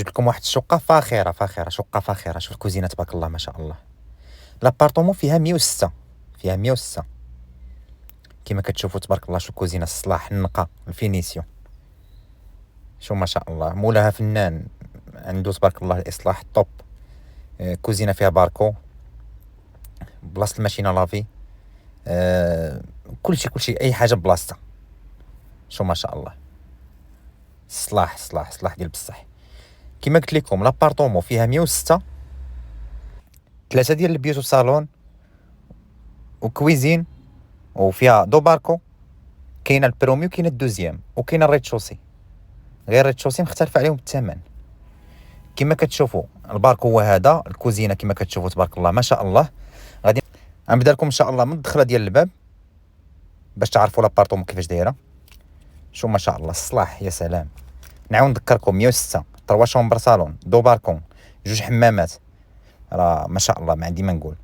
جبت لكم واحد الشقه فاخره، شقه فاخره. شوف الكوزينه تبارك الله ما شاء الله. لابارطومون فيها 106، فيها 106 كما كتشوفوا تبارك الله. شوف الكوزينه، الصلاح، النقا، الفينيسيون، شوف ما شاء الله. مولاها فنان، عنده تبارك الله الاصلاح الطوب. كوزينه فيها باركو، بلاصه الماشينه لافي، كلشي اي حاجه بلاصتها. شوف ما شاء الله. صلاح ديال بصح. كما قلت لكم لابارطومون فيها 106، 3 ديال البيوت وصالون وكويزين، وفيها دو باركو. كاينه البرومي وكاينه الدوزيام وكاينه الريتشوسي. غير الريتشوسي مختلف عليهم الثمن. كما كتشوفوا الباركو هو هذا، الكوزينه كما كتشوفوا تبارك الله ما شاء الله. غادي غنبدا لكم ان شاء الله من الدخله ديال الباب باش تعرفوا لابارطومون كيفاش دايره. شوف ما شاء الله الصلاح، يا سلام. نعاود نذكركم 106، 3 شومبر صالون، دو باركون، 2 حمامات. راه ما شاء الله ما عندي ما نقول.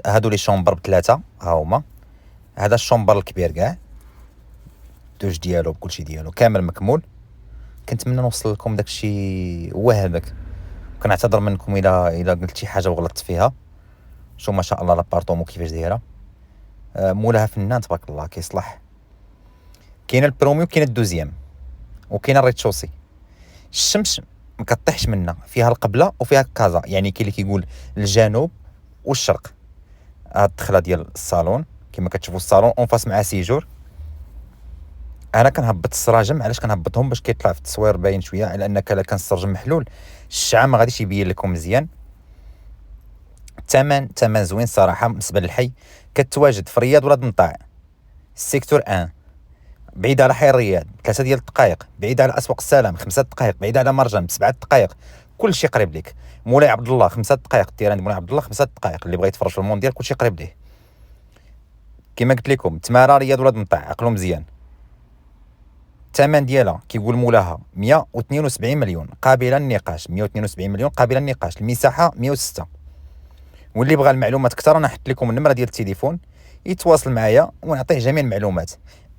هادو لي شومبر ب3 ها هما. هذا الشومبر الكبير كاع، دوج ديالو بكلشي ديالو كامل مكمول. كنتمنى نوصل لكم داكشي هو هذاك. كنعتذر منكم الا قلت شي حاجه وغلطت فيها. شوف ما شاء الله لابارطومون كيفاش دايره. مولاها فنان تبارك الله كيصلح. كاين البرومي وكاين الدوزيام وكاين الريتشوسي. الشمس ما كطيحش منا، فيها القبله وفيها كازا، يعني كاين اللي كيقول الجنوب والشرق. هاد الدخله ديال الصالون كما كتشوفوا، الصالون اون فاس مع سيجور. انا كنهبط السراجم، علاش كنهبطهم؟ باش كيطلع في التصوير باين شويه، على انك الا كان السرجم محلول الشعاع ما غاديش يبين لكم مزيان. ثمن زوين صراحه. بالنسبه للحي كتواجد في رياض ولاد مطاع، السيكتور 1 بعيد على حي الرياض 3 ديال الدقائق، بعيد على اسواق السلام 5 دقائق، بعيد على مرجان ب7 دقائق. كلشي قريب لك. مولاي عبد الله 5 دقائق، التيران مولاي عبد الله 5 دقائق. اللي بغى يتفرج في المونديال كلشي قريب ليه. كما قلت لكم تماره رياض ولاد مطاع، عقلوا مزيان. الثمن ديالها كيقول مولاها 172 مليون قابله للنقاش. 172 مليون قابله للنقاش. المساحه 106. واللي بغى المعلومات اكثر انا حط لكم النمره ديال التليفون يتواصل معايا ونعطيه جميع المعلومات.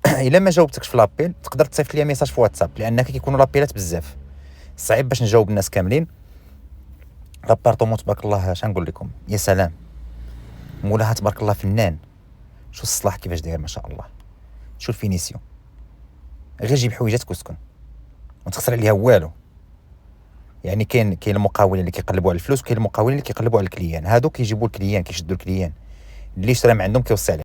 الا ما جاوبتكش في لابيل تقدر تصيفط لي ميساج في واتساب، لان كيكونوا لابيلات بزاف صعيب باش نجاوب الناس كاملين. لابارطومون تبارك الله اش نقول لكم، يا سلام. مولاها تبارك الله فنان. شو الصلاح كيفاش داير ما شاء الله. شو الفينيسيون، غير جيب حويجاتك وسكن ما تخسر عليها والو. يعني كاين المقاولين اللي كيقلبوا على الفلوس، وكاين المقاولين اللي كيقلبوا على الكليان. هادو كيجيبوا الكليان، كيشدوا الكليان اللي يشري من عندهم كيوصي عليه.